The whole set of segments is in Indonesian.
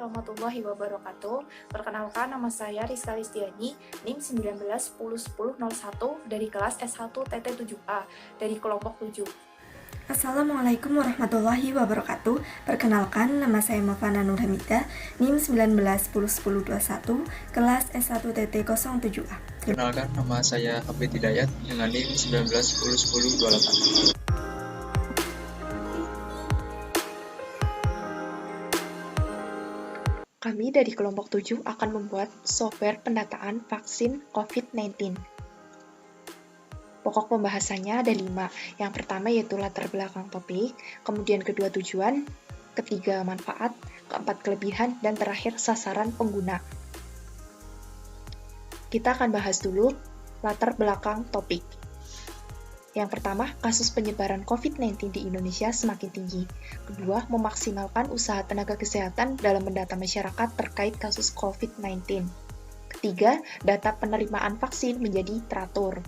warahmatullahi wabarakatuh. Perkenalkan, nama saya Rizka Listiani, NIM 19101001 dari kelas S1 TT7A dari kelompok 7. Assalamualaikum warahmatullahi wabarakatuh. Perkenalkan, nama saya Mafana Nur Hamidah, NIM 19101021, kelas S1 TT07A. Perkenalkan, nama saya Habib Hidayat dengan NIM 19101028. Kami dari kelompok 7 akan membuat software pendataan vaksin COVID-19. Pokok pembahasannya ada 5. Yang pertama yaitu latar belakang topik, kemudian kedua tujuan, ketiga manfaat, keempat kelebihan, dan terakhir sasaran pengguna. Kita akan bahas dulu latar belakang topik. Yang pertama, kasus penyebaran COVID-19 di Indonesia semakin tinggi. Kedua, memaksimalkan usaha tenaga kesehatan dalam mendata masyarakat terkait kasus COVID-19. Ketiga, data penerimaan vaksin menjadi teratur.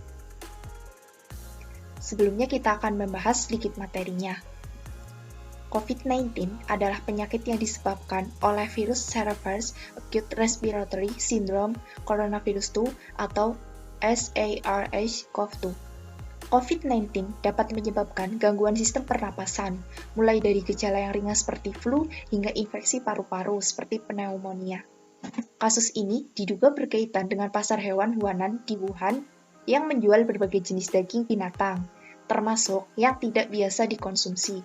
Sebelumnya kita akan membahas sedikit materinya. COVID-19 adalah penyakit yang disebabkan oleh virus Serivirus Acute Respiratory Syndrome Coronavirus 2 atau SARS-CoV-2. COVID-19 dapat menyebabkan gangguan sistem pernapasan, mulai dari gejala yang ringan seperti flu hingga infeksi paru-paru seperti pneumonia. Kasus ini diduga berkaitan dengan pasar hewan Huanan di Wuhan yang menjual berbagai jenis daging binatang, termasuk yang tidak biasa dikonsumsi.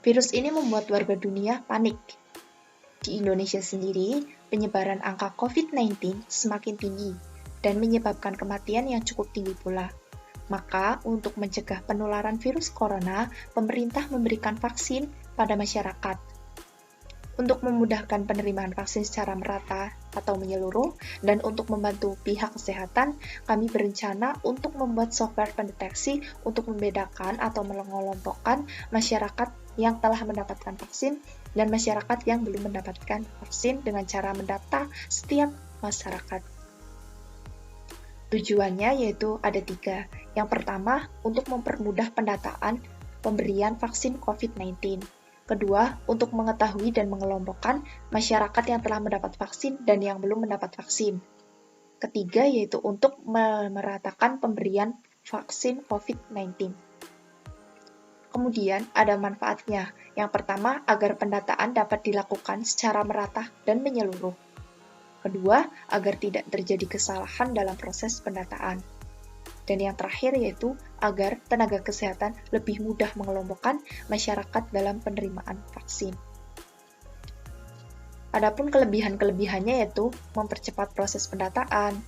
Virus ini membuat warga dunia panik. Di Indonesia sendiri, penyebaran angka COVID-19 semakin tinggi dan menyebabkan kematian yang cukup tinggi pula. Maka, untuk mencegah penularan virus corona, pemerintah memberikan vaksin pada masyarakat. Untuk memudahkan penerimaan vaksin secara merata atau menyeluruh, dan untuk membantu pihak kesehatan, kami berencana untuk membuat software pendeteksi untuk membedakan atau mengelompokkan masyarakat yang telah mendapatkan vaksin dan masyarakat yang belum mendapatkan vaksin dengan cara mendata setiap masyarakat. Tujuannya yaitu ada 3. Yang pertama, untuk mempermudah pendataan pemberian vaksin COVID-19. Kedua, untuk mengetahui dan mengelompokkan masyarakat yang telah mendapat vaksin dan yang belum mendapat vaksin. Ketiga, yaitu untuk memeratakan pemberian vaksin COVID-19. Kemudian, ada manfaatnya. Yang pertama, agar pendataan dapat dilakukan secara merata dan menyeluruh. Kedua, agar tidak terjadi kesalahan dalam proses pendataan. Dan yang terakhir yaitu agar tenaga kesehatan lebih mudah mengelompokkan masyarakat dalam penerimaan vaksin. Adapun kelebihan-kelebihannya yaitu mempercepat proses pendataan,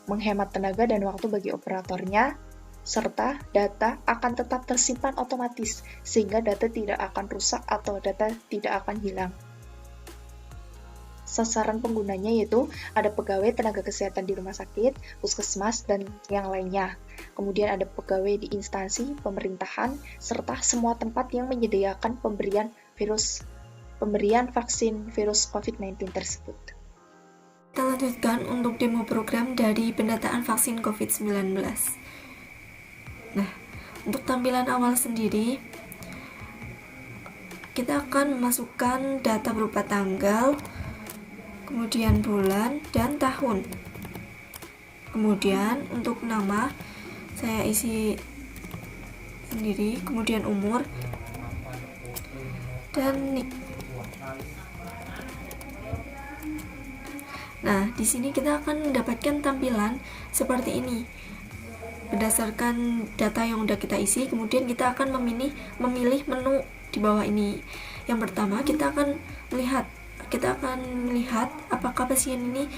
menghemat tenaga dan waktu bagi operatornya, serta data akan tetap tersimpan otomatis sehingga data tidak akan rusak atau data tidak akan hilang. Sasaran penggunanya yaitu ada pegawai tenaga kesehatan di rumah sakit, puskesmas, dan yang lainnya. Kemudian ada pegawai di instansi pemerintahan, serta semua tempat yang menyediakan pemberian vaksin virus COVID-19 tersebut. Kita lanjutkan untuk demo program dari pendataan vaksin COVID-19. Nah, untuk tampilan awal sendiri, kita akan memasukkan data berupa tanggal, kemudian bulan dan tahun. Kemudian untuk nama saya isi sendiri, kemudian umur dan nik. Nah, di sini kita akan mendapatkan tampilan seperti ini. Berdasarkan data yang sudah kita isi, kemudian kita akan memilih menu di bawah ini. Yang pertama, kita akan melihat apakah pasien ini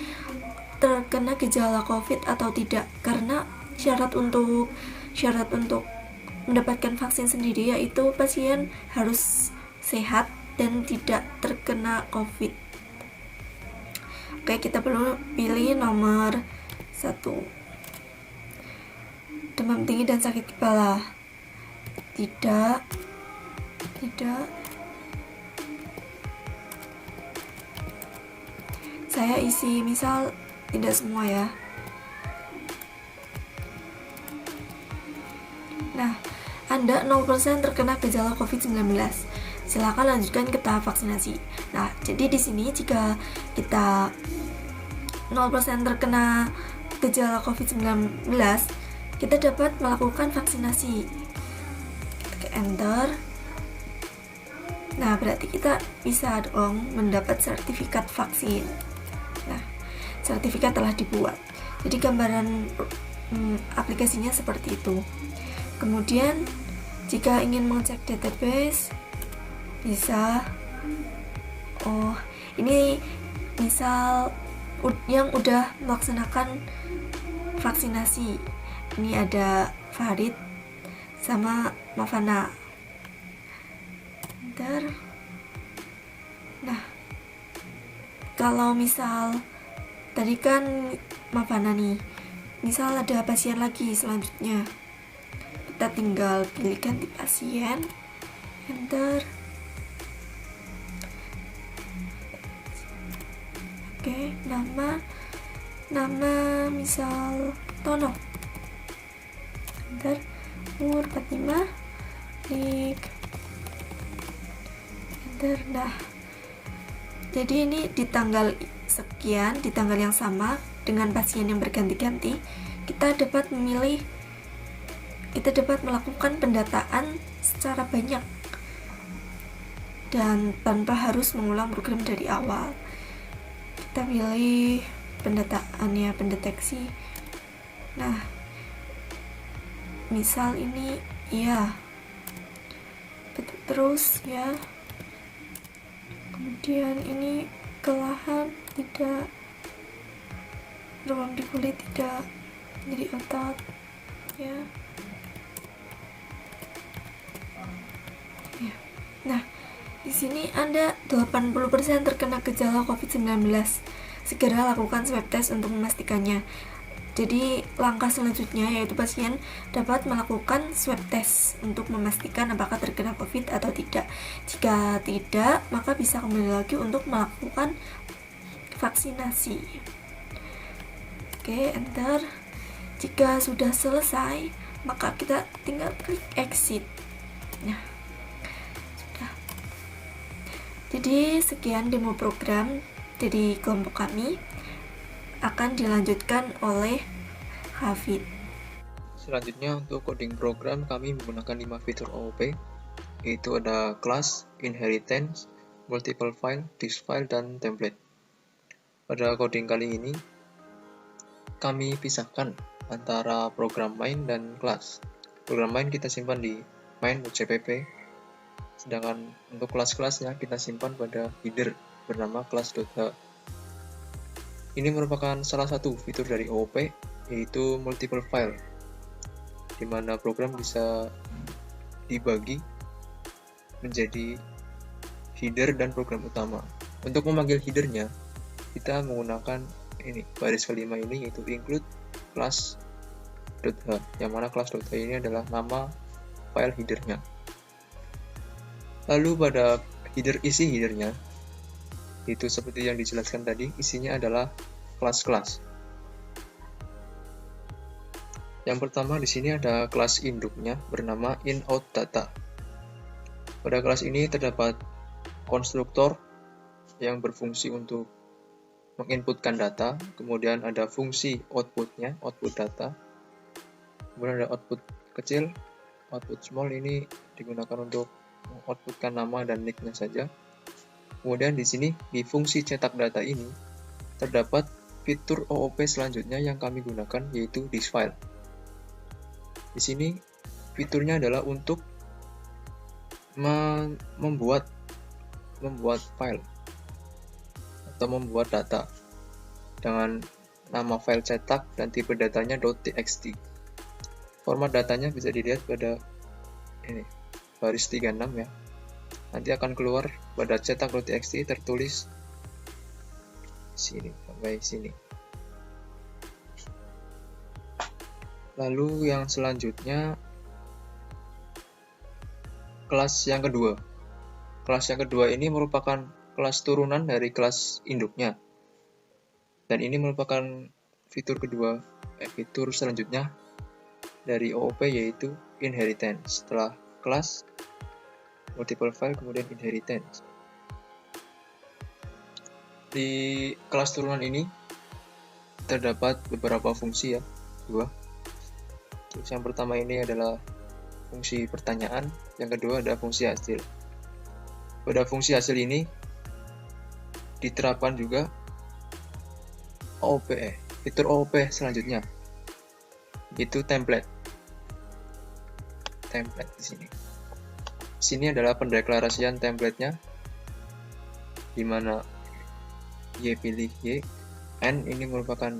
terkena gejala COVID atau tidak, karena syarat untuk mendapatkan vaksin sendiri yaitu pasien harus sehat dan tidak terkena COVID. Oke, kita perlu pilih nomor 1. Demam tinggi dan sakit kepala. Tidak. Saya isi misal tidak semua ya. Nah, Anda 0% terkena gejala COVID-19. silakan lanjutkan ke tahap vaksinasi. Nah, jadi di sini jika kita 0% terkena gejala COVID-19, kita dapat melakukan vaksinasi. Klik enter. Nah, berarti kita bisa dong mendapat sertifikat vaksin. Nah, sertifikat telah dibuat. Jadi gambaran aplikasinya seperti itu. Kemudian jika ingin mengecek database, bisa ini misal yang udah melaksanakan vaksinasi. Ini ada Farid sama Mavana. Bentar. Nah, kalau misal tadi kan Mavana nih, misal ada pasien lagi selanjutnya, kita tinggal pilih ganti pasien, enter. Oke, nama misal Tono, enter. Umur 45, klik enter. Nah, jadi ini di tanggal sekian, di tanggal yang sama dengan pasien yang berganti-ganti, kita dapat melakukan pendataan secara banyak dan tanpa harus mengulang program dari awal. Kita pilih pendataannya, pendeteksi. Nah, misal ini ya, terus ya. Kemudian ini kelelahan tidak, ruang di kulit tidak, jadi otot ya. Nah, di sini Anda 80% terkena gejala COVID-19. Segera lakukan swab test untuk memastikannya. Jadi langkah selanjutnya yaitu pasien dapat melakukan swab test untuk memastikan apakah terkena COVID atau tidak. Jika tidak, maka bisa kembali lagi untuk melakukan vaksinasi. Oke, enter. Jika sudah selesai, maka kita tinggal klik exit. Nah, sudah. Jadi sekian demo program dari kelompok kami, akan dilanjutkan oleh Hafid. Selanjutnya untuk coding program kami menggunakan 5 fitur OOP, yaitu ada class, inheritance, multiple file, disk file, dan template. Pada coding kali ini kami pisahkan antara program main dan class. Program main kita simpan di main.cpp, sedangkan untuk kelas-kelasnya kita simpan pada header bernama class.h. Ini merupakan salah satu fitur dari OOP, yaitu multiple file, di mana program bisa dibagi menjadi header dan program utama. Untuk memanggil headernya, kita menggunakan ini baris kelima ini, yaitu include class.h, yang mana class.h ini adalah nama file headernya. Lalu pada isi headernya, itu seperti yang dijelaskan tadi, isinya adalah kelas-kelas. Yang pertama di sini ada kelas induknya bernama in-out-data. Pada kelas ini terdapat konstruktor yang berfungsi untuk menginputkan data, kemudian ada fungsi outputnya, output data, kemudian ada output kecil, output small, ini digunakan untuk mengoutputkan nama dan nick-nya saja. Kemudian di sini di fungsi cetak data ini terdapat fitur OOP selanjutnya yang kami gunakan, yaitu disk file. Di sini fiturnya adalah untuk membuat file atau membuat data dengan nama file cetak dan tipe datanya .txt. Format datanya bisa dilihat pada ini baris 36 ya. Nanti akan keluar pada cetak.txt tertulis sini sampai sini. Lalu yang selanjutnya kelas yang kedua. Kelas yang kedua ini merupakan kelas turunan dari kelas induknya. Dan ini merupakan fitur selanjutnya dari OOP, yaitu inheritance. Setelah kelas multiple file, kemudian inheritance. Di kelas turunan ini terdapat beberapa fungsi ya, dua. Terus yang pertama ini adalah fungsi pertanyaan, yang kedua ada fungsi hasil. Pada fungsi hasil ini diterapkan juga fitur OOP selanjutnya, itu template di sini. Di sini adalah pendeklarasian templatenya, di mana Y pilih Y, N ini merupakan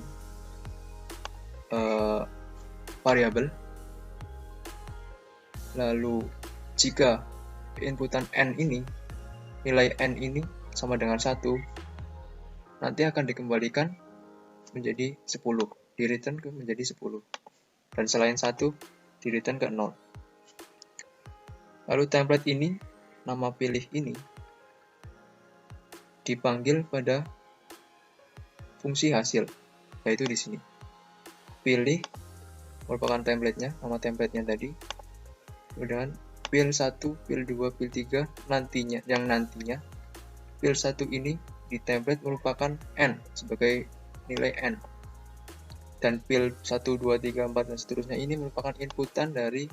variabel. Lalu jika inputan N ini, nilai N ini sama dengan 1, nanti akan dikembalikan menjadi 10, di return menjadi 10. Dan selain 1, di return ke 0. Lalu template ini, nama pilih ini, dipanggil pada fungsi hasil, yaitu di sini. Pilih merupakan templatenya, nama templatenya tadi. Kemudian pil 1, pil 2, pil 3 nantinya pil 1 ini di template merupakan N sebagai nilai N. Dan pil 1, 2, 3, 4 dan seterusnya ini merupakan inputan dari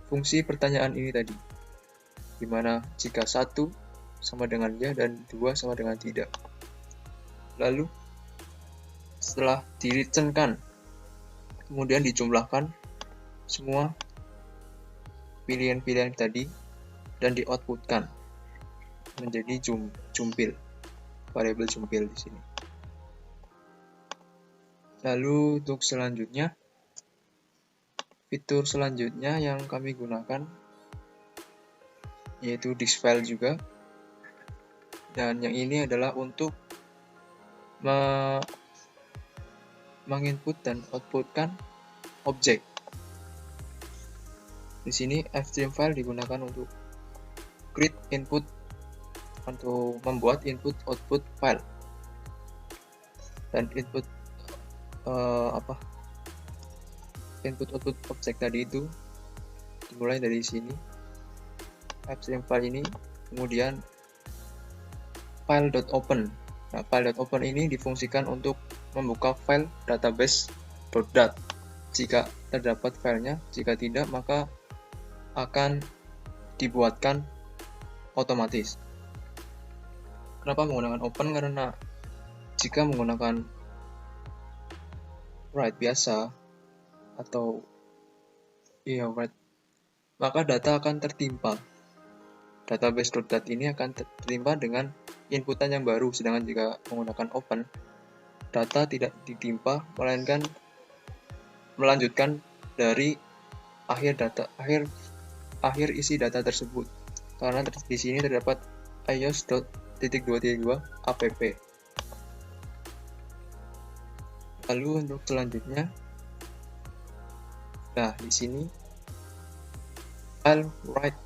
fungsi pertanyaan ini tadi. Dimana jika 1 sama dengan ya dan 2 sama dengan tidak. Lalu setelah di-returnkan, kemudian dijumlahkan semua pilihan-pilihan tadi dan di-outputkan menjadi jumpil, variabel jumpil di sini. Lalu untuk selanjutnya, fitur selanjutnya yang kami gunakan yaitu disfile juga, dan yang ini adalah untuk menginput dan outputkan objek. Di sini fstream_file digunakan untuk create input, untuk membuat input/output file. Dan input/output objek tadi itu dimulai dari sini, fstream_file ini, kemudian file.open. Nah, file.open ini difungsikan untuk membuka file database.dat jika terdapat filenya, jika tidak maka akan dibuatkan otomatis. Kenapa menggunakan open? Karena jika menggunakan write biasa atau write, maka data akan tertimpa. Database.dat ini akan tertimpa dengan inputan yang baru, sedangkan jika menggunakan open, data tidak ditimpa, melainkan melanjutkan dari akhir isi data tersebut. Karena di sini terdapat ios.2.2 app. Lalu untuk selanjutnya, nah di sini file write.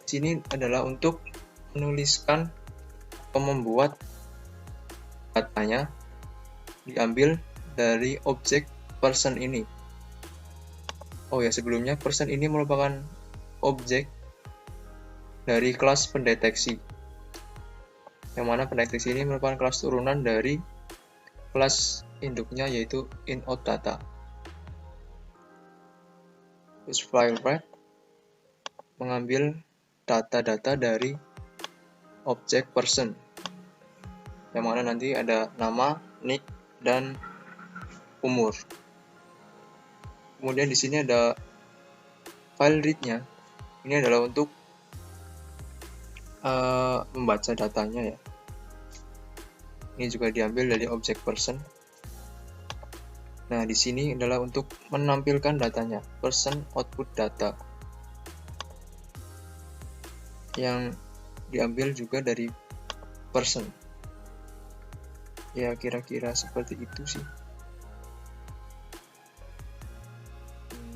Di sini adalah untuk menuliskan atau membuat datanya diambil dari objek person ini. Oh ya, sebelumnya person ini merupakan objek dari kelas pendeteksi, yang mana pendeteksi ini merupakan kelas turunan dari kelas induknya yaitu in_out_data. Terus file write mengambil data-data dari objek person, yang mana nanti ada nama, nick, dan umur. Kemudian di sini ada file read-nya. Ini adalah untuk membaca datanya ya. Ini juga diambil dari objek person. Nah, di sini adalah untuk menampilkan datanya, person output data, yang diambil juga dari person. Ya, kira-kira seperti itu sih.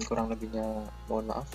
Kurang lebihnya mohon maaf.